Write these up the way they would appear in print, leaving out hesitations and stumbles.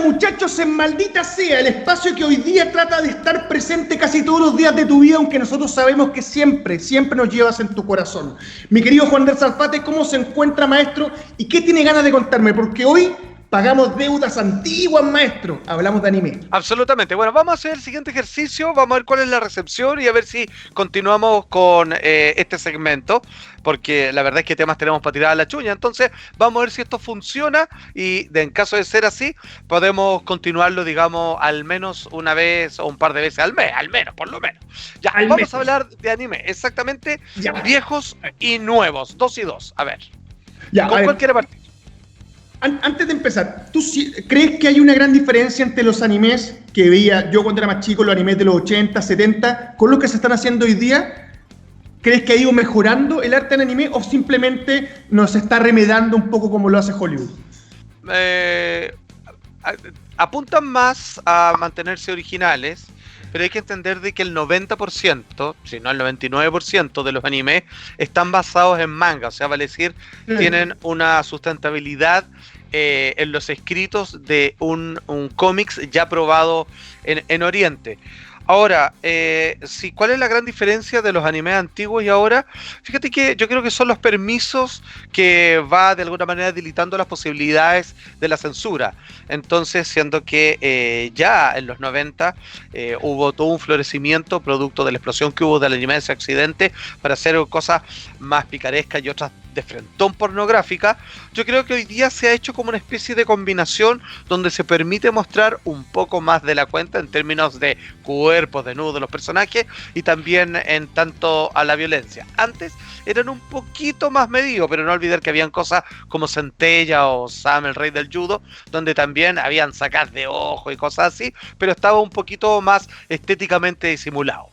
muchachos, en Maldita Sea, el espacio que hoy día trata de estar presente casi todos los días de tu vida, aunque nosotros sabemos que siempre nos llevas en tu corazón. Mi querido Juan del Zalfate, ¿cómo se encuentra, maestro? ¿Y qué tiene ganas de contarme? Porque hoy pagamos deudas antiguas, maestro. Hablamos de anime. Absolutamente. Bueno, vamos a hacer el siguiente ejercicio, vamos a ver cuál es la recepción y a ver si continuamos con este segmento, porque la verdad es que temas tenemos para tirar a la chuña. Entonces, vamos a ver si esto funciona y en caso de ser así, podemos continuarlo, digamos, al menos una vez o un par de veces al mes, al menos, por lo menos. Ya, vamos a hablar de anime, exactamente, ya. Viejos y nuevos, 2 y 2. A ver, ya, ¿con cuál quiere partir? Antes de empezar, ¿tú crees que hay una gran diferencia entre los animes que veía yo cuando era más chico, los animes de los 80, 70, con los que se están haciendo hoy día? ¿Crees que ha ido mejorando el arte en anime o simplemente nos está remedando un poco como lo hace Hollywood? Apuntan más a mantenerse originales, pero hay que entender de que el 90%, si no el 99% de los animes están basados en manga, o sea, vale decir, tienen una sustentabilidad en los escritos de un cómics ya probado en Oriente. Ahora, ¿cuál es la gran diferencia de los animes antiguos y ahora? Fíjate que yo creo que son los permisos que va de alguna manera debilitando las posibilidades de la censura. Entonces, siendo que ya en los 90 hubo todo un florecimiento producto de la explosión que hubo del anime de ese accidente para hacer cosas más picarescas y otras de frentón pornográfica, yo creo que hoy día se ha hecho como una especie de combinación donde se permite mostrar un poco más de la cuenta en términos de cuerpos desnudos de los personajes y también en tanto a la violencia. Antes eran un poquito más medidos, pero no olvidar que habían cosas como Centella o Sam, el rey del judo, donde también habían sacas de ojo y cosas así, pero estaba un poquito más estéticamente disimulado.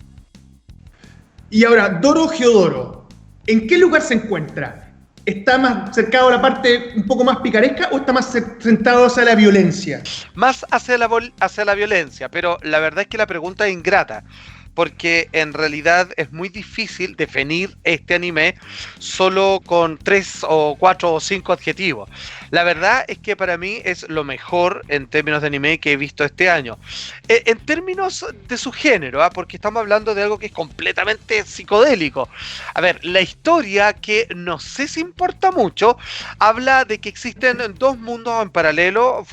Y ahora, Dorohedoro, ¿en qué lugar se encuentra? ¿Está más cercado a la parte un poco más picaresca o está más centrado hacia la violencia? Más hacia la violencia, pero la verdad es que la pregunta es ingrata, porque en realidad es muy difícil definir este anime solo con 3 o 4 o 5 adjetivos. La verdad es que para mí es lo mejor en términos de anime que he visto este año. En términos de su género, porque estamos hablando de algo que es completamente psicodélico. A ver, la historia, que no sé si importa mucho, habla de que existen dos mundos en paralelo,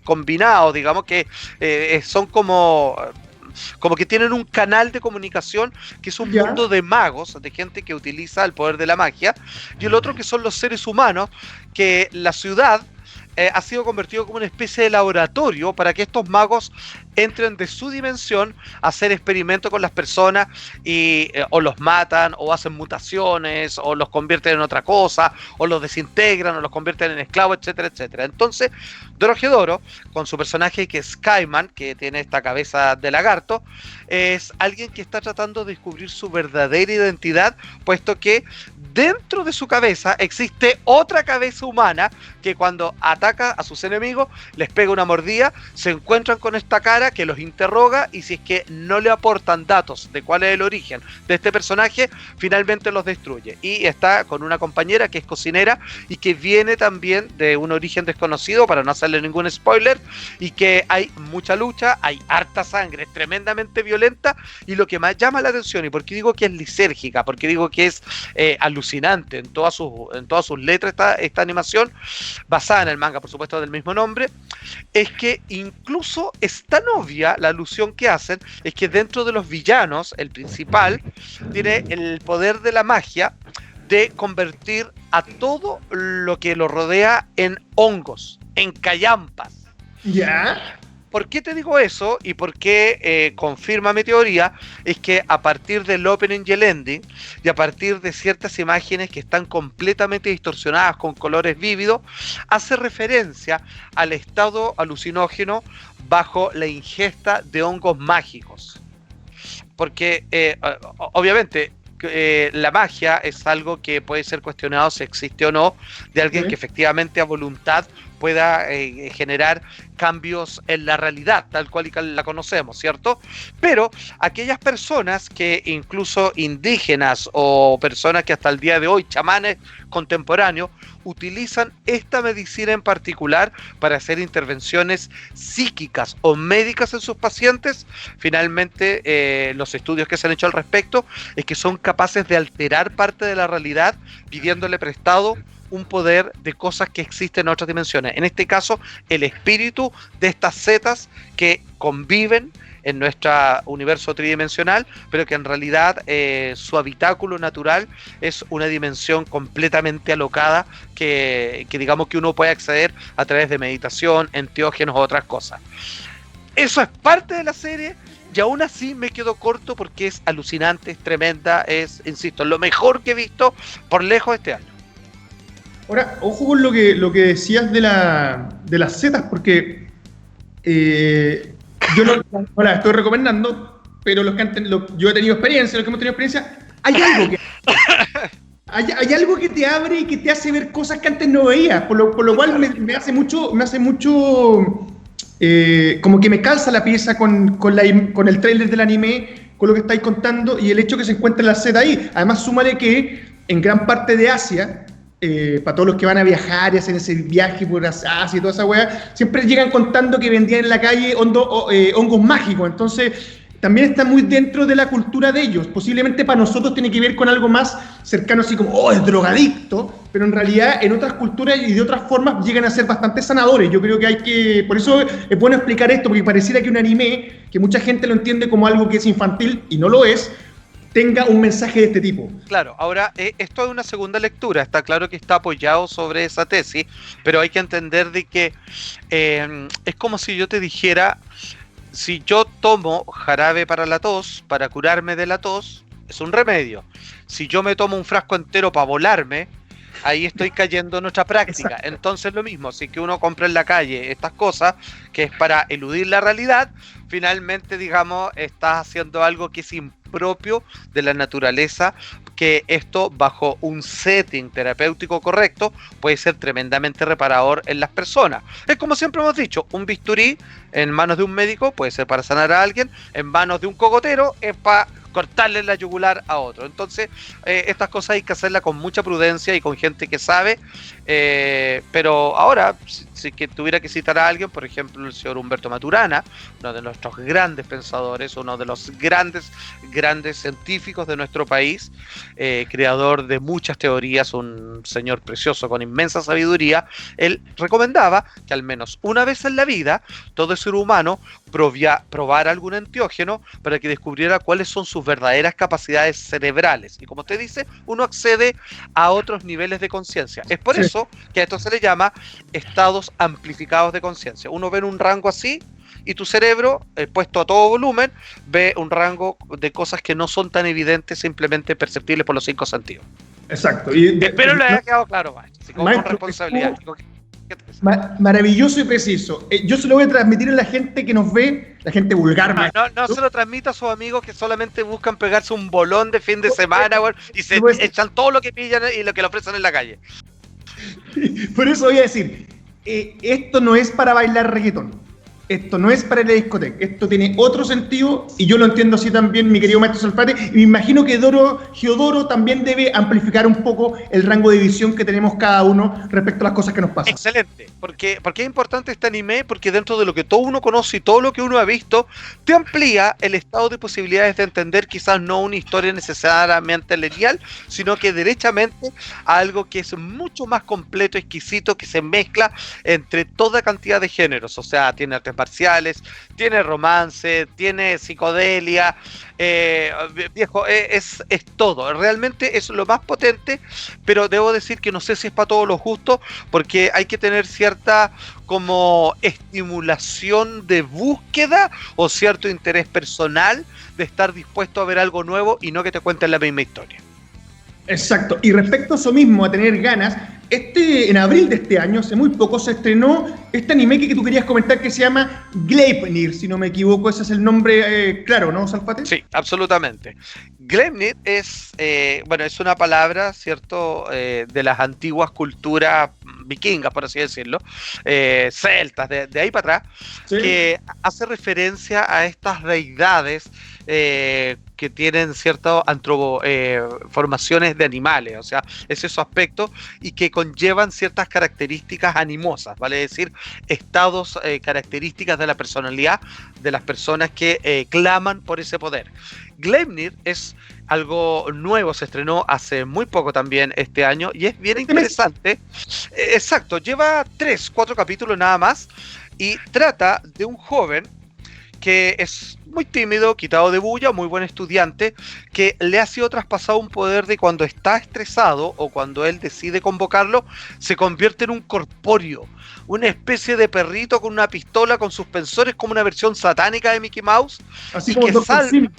combinados, digamos, que son como que tienen un canal de comunicación que es un mundo de magos, de gente que utiliza el poder de la magia, y el otro que son los seres humanos, que la ciudad ha sido convertido como una especie de laboratorio para que estos magos entren de su dimensión a hacer experimentos con las personas y o los matan, o hacen mutaciones, o los convierten en otra cosa, o los desintegran, o los convierten en esclavos, etcétera, etcétera. Entonces, Dorohedoro, con su personaje que es Skyman, que tiene esta cabeza de lagarto, es alguien que está tratando de descubrir su verdadera identidad, puesto que dentro de su cabeza existe otra cabeza humana que cuando ataca a sus enemigos les pega una mordida, se encuentran con esta cara que los interroga y si es que no le aportan datos de cuál es el origen de este personaje, finalmente los destruye. Y está con una compañera que es cocinera y que viene también de un origen desconocido, para no hacerle ningún spoiler, y que hay mucha lucha, hay harta sangre, es tremendamente violenta, y lo que más llama la atención, y porque digo que es lisérgica, porque digo que es alucinante en todas sus letras esta animación, basada en el manga, por supuesto, del mismo nombre, es que incluso es tan obvia la alusión que hacen, es que dentro de los villanos, el principal tiene el poder de la magia de convertir a todo lo que lo rodea en hongos, en callampas. ¿Ya? ¿Por qué te digo eso y por qué confirma mi teoría? Es que a partir del opening y el ending, y a partir de ciertas imágenes que están completamente distorsionadas con colores vívidos, hace referencia al estado alucinógeno bajo la ingesta de hongos mágicos. Porque obviamente la magia es algo que puede ser cuestionado si existe o no, de alguien que efectivamente a voluntad pueda generar cambios en la realidad, tal cual y la conocemos, ¿cierto? Pero aquellas personas que incluso indígenas o personas que hasta el día de hoy, chamanes contemporáneos, utilizan esta medicina en particular para hacer intervenciones psíquicas o médicas en sus pacientes, finalmente los estudios que se han hecho al respecto es que son capaces de alterar parte de la realidad pidiéndole prestado un poder de cosas que existen en otras dimensiones. En este caso, el espíritu de estas zetas que conviven en nuestro universo tridimensional, pero que en realidad su habitáculo natural es una dimensión completamente alocada que digamos que uno puede acceder a través de meditación, enteógenos u otras cosas. Eso es parte de la serie y aún así me quedo corto porque es alucinante, es tremenda, es, insisto, lo mejor que he visto por lejos este año. Ahora, ojo con lo que decías de las zetas, porque yo no la estoy recomendando, pero yo he tenido experiencia, los que hemos tenido experiencia, hay algo que te abre y que te hace ver cosas que antes no veías, por lo cual me hace mucho como que me calza la pieza con el tráiler del anime, con lo que estáis contando y el hecho que se encuentra la zeta ahí. Además, súmale que en gran parte de Asia, para todos los que van a viajar y hacen ese viaje por Asia y toda esa weá, siempre llegan contando que vendían en la calle hongos mágicos. Entonces también está muy dentro de la cultura de ellos. Posiblemente para nosotros tiene que ver con algo más cercano, así como, es drogadicto, pero en realidad en otras culturas y de otras formas llegan a ser bastante sanadores. Yo creo que por eso es bueno explicar esto, porque pareciera que un anime, que mucha gente lo entiende como algo que es infantil, y no lo es, tenga un mensaje de este tipo. Claro, ahora esto es una segunda lectura, está claro que está apoyado sobre esa tesis, pero hay que entender de que es como si yo te dijera, si yo tomo jarabe para la tos, para curarme de la tos, es un remedio. Si yo me tomo un frasco entero para volarme, ahí estoy cayendo en nuestra práctica. Exacto. Entonces lo mismo, si que uno compra en la calle estas cosas, que es para eludir la realidad, finalmente, digamos, estás haciendo algo que es impropio de la naturaleza, que esto bajo un setting terapéutico correcto puede ser tremendamente reparador en las personas. Es como siempre hemos dicho, un bisturí en manos de un médico puede ser para sanar a alguien, en manos de un cogotero es para cortarle la yugular a otro. Entonces estas cosas hay que hacerlas con mucha prudencia y con gente que sabe, pero ahora si que tuviera que citar a alguien, por ejemplo el señor Humberto Maturana, uno de nuestros grandes pensadores, uno de los grandes científicos de nuestro país, creador de muchas teorías, un señor precioso con inmensa sabiduría, él recomendaba que al menos una vez en la vida todo ser humano probara algún enteógeno para que descubriera cuáles son sus verdaderas capacidades cerebrales. Y como usted dice, uno accede a otros niveles de conciencia. Es por eso que a esto se le llama estados amplificados de conciencia. Uno ve en un rango así y tu cerebro, puesto a todo volumen, ve un rango de cosas que no son tan evidentes, simplemente perceptibles por los 5 sentidos. Exacto. Espero le haya quedado claro, maestro. Con responsabilidad. Maravilloso y preciso. Yo se lo voy a transmitir a la gente que nos ve, la gente vulgar. No se lo transmita a sus amigos que solamente buscan pegarse un bolón de fin de semana, güey, y se echan todo lo que pillan y lo que le ofrecen en la calle. Por eso voy a decir, esto no es para bailar reggaetón. Esto no es para la discoteca, esto tiene otro sentido y yo lo entiendo así también, mi querido maestro Salfate, y me imagino que Geodoro también debe amplificar un poco el rango de visión que tenemos cada uno respecto a las cosas que nos pasan. Excelente, porque es importante este anime, porque dentro de lo que todo uno conoce y todo lo que uno ha visto, te amplía el estado de posibilidades de entender quizás no una historia necesariamente lineal, sino que derechamente algo que es mucho más completo, exquisito, que se mezcla entre toda cantidad de géneros, o sea, tiene artes marciales, tiene romance, tiene psicodelia, viejo, es todo, realmente es lo más potente, pero debo decir que no sé si es para todos los gustos, porque hay que tener cierta como estimulación de búsqueda o cierto interés personal de estar dispuesto a ver algo nuevo y no que te cuenten la misma historia. Exacto, y respecto a eso mismo, a tener ganas, en abril de este año, hace muy poco, se estrenó este anime que tú querías comentar que se llama Gleipnir, si no me equivoco, ese es el nombre, claro, ¿no, Salfate? Sí, absolutamente. Gleipnir es una palabra, ¿cierto?, de las antiguas culturas vikingas, por así decirlo, celtas, de ahí para atrás, Sí. que hace referencia a estas deidades que tienen ciertas formaciones de animales, o sea, es su aspecto, y que conllevan ciertas características animosas, vale decir, estados, características de la personalidad de las personas que claman por ese poder. Gleipnir es algo nuevo, se estrenó hace muy poco también este año, y es bien interesante. Exacto, lleva 3-4 capítulos nada más, y trata de un joven que es muy tímido, quitado de bulla, muy buen estudiante, que le ha sido traspasado un poder de cuando está estresado o cuando él decide convocarlo, se convierte en un corpóreo, una especie de perrito con una pistola con suspensores, como una versión satánica de Mickey Mouse. Así y como que Dr. Simi.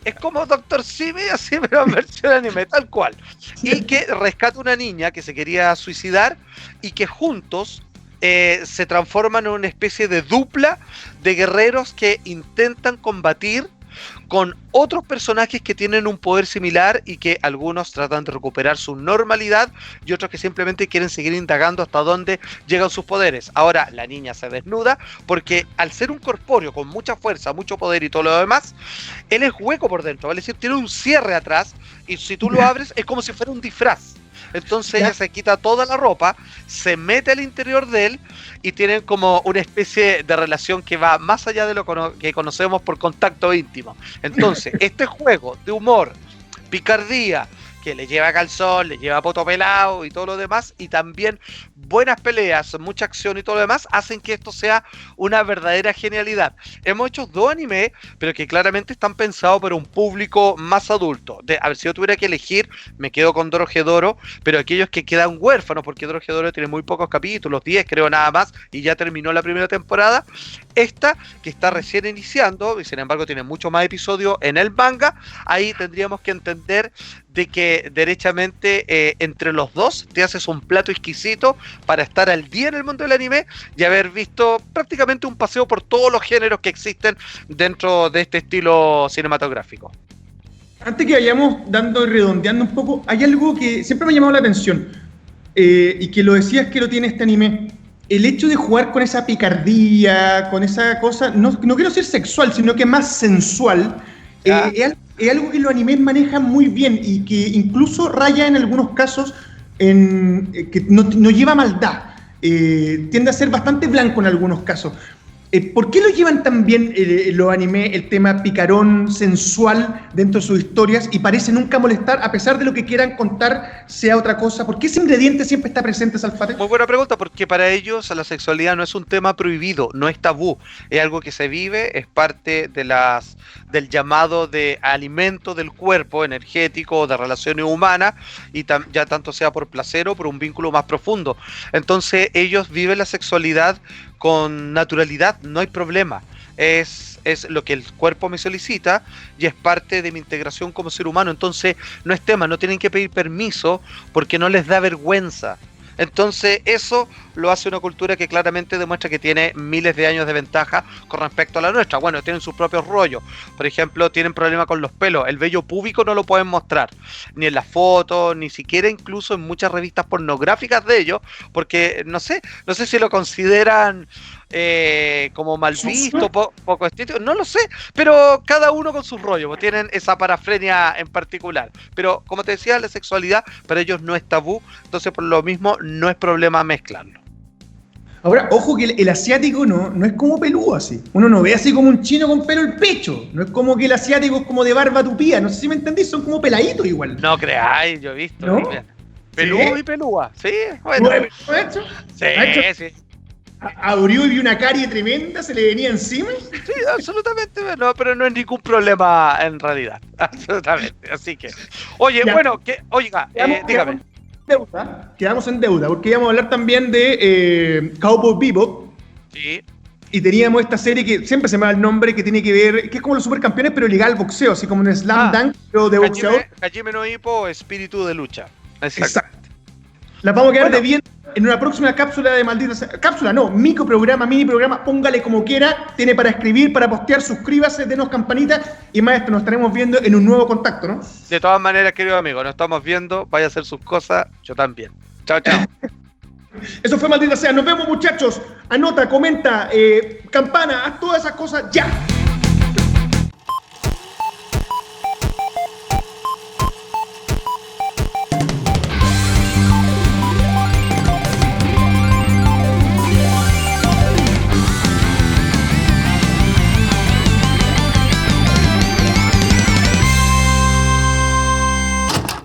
es como Dr. Simi, así, pero en versión anime, tal cual. Y que rescata una niña que se quería suicidar y que juntos se transforman en una especie de dupla de guerreros que intentan combatir con otros personajes que tienen un poder similar y que algunos tratan de recuperar su normalidad y otros que simplemente quieren seguir indagando hasta dónde llegan sus poderes. Ahora la niña se desnuda porque al ser un corpóreo con mucha fuerza, mucho poder y todo lo demás, él es hueco por dentro, vale decir, tiene un cierre atrás y si tú lo abres es como si fuera un disfraz. Entonces ella se quita toda la ropa, se mete al interior de él y tienen como una especie de relación que va más allá de lo que conocemos por contacto íntimo. Entonces, este juego de humor, picardía, que le lleva calzón, le lleva poto pelado y todo lo demás, y también buenas peleas, mucha acción y todo lo demás, hacen que esto sea una verdadera genialidad. Hemos hecho 2 animes, pero que claramente están pensados para un público más adulto. A ver, si yo tuviera que elegir, me quedo con Dorohedoro, pero aquellos que quedan huérfanos, porque Dorohedoro tiene muy pocos capítulos, 10 creo nada más, y ya terminó la primera temporada. Esta, que está recién iniciando, y sin embargo tiene mucho más episodios en el manga, ahí tendríamos que entender de que derechamente entre los dos te haces un plato exquisito para estar al día en el mundo del anime y haber visto prácticamente un paseo por todos los géneros que existen dentro de este estilo cinematográfico. Antes que vayamos dando y redondeando un poco, hay algo que siempre me ha llamado la atención y que lo decías que lo tiene este anime. El hecho de jugar con esa picardía, con esa cosa, no quiero decir sexual, sino que más sensual, es algo que los animes manejan muy bien y que incluso raya en algunos casos que no lleva maldad. Tiende a ser bastante blanco en algunos casos. ¿Por qué lo llevan tan bien los animes, el tema picarón, sensual dentro de sus historias y parece nunca molestar, a pesar de lo que quieran contar sea otra cosa? ¿Por qué ese ingrediente siempre está presente, Salfate? Muy buena pregunta, porque para ellos la sexualidad no es un tema prohibido, no es tabú, es algo que se vive, es parte del llamado de alimento del cuerpo energético, de relaciones humanas, y ya tanto sea por placer o por un vínculo más profundo. Entonces ellos viven la sexualidad con naturalidad, no hay problema. Es lo que el cuerpo me solicita y es parte de mi integración como ser humano. Entonces no es tema, no tienen que pedir permiso porque no les da vergüenza. Entonces eso lo hace una cultura que claramente demuestra que tiene miles de años de ventaja con respecto a la nuestra. Bueno, tienen sus propios rollos. Por ejemplo, tienen problema con los pelos. El vello púbico no lo pueden mostrar, ni en las fotos, ni siquiera incluso en muchas revistas pornográficas de ellos, porque no sé si lo consideran como mal visto, poco estético, no lo sé, pero cada uno con sus rollos, pues tienen esa parafrenia en particular. Pero como te decía, la sexualidad para ellos no es tabú, entonces por lo mismo no es problema mezclarlo. Ahora, ojo que el asiático no es como peludo así. Uno no ve así como un chino con pelo en el pecho. No es como que el asiático es como de barba tupida. No sé si me entendís, son como peladitos igual. No creáis, yo he visto. ¿No? Peludo ¿Sí? Y pelúa, sí, bueno. ¿Lo ha hecho? Sí. Abrió y vio una carie tremenda, se le venía encima. Sí, absolutamente, no, pero no es ningún problema en realidad, absolutamente. Así que, oye, Ya. bueno, dígame. Quedamos en deuda, porque íbamos a hablar también de Cowboy Bebop. Sí, Y teníamos esta serie que siempre se me va el nombre, que tiene que ver, que es como los supercampeones, pero legal boxeo, así como un slam dunk, pero de boxeador. Hajime no Ippo, espíritu de lucha. Exacto. La vamos a quedar de bien en una próxima cápsula de cápsula, no, mini programa, póngale como quiera, tiene para escribir, para postear, suscríbase, denos campanita y maestro, nos estaremos viendo en un nuevo contacto, ¿no? De todas maneras, querido amigo, nos estamos viendo, vaya a hacer sus cosas, yo también. Chao, chao. Eso fue Maldita Sea. Nos vemos, muchachos. Anota, comenta, campana, haz todas esas cosas ya.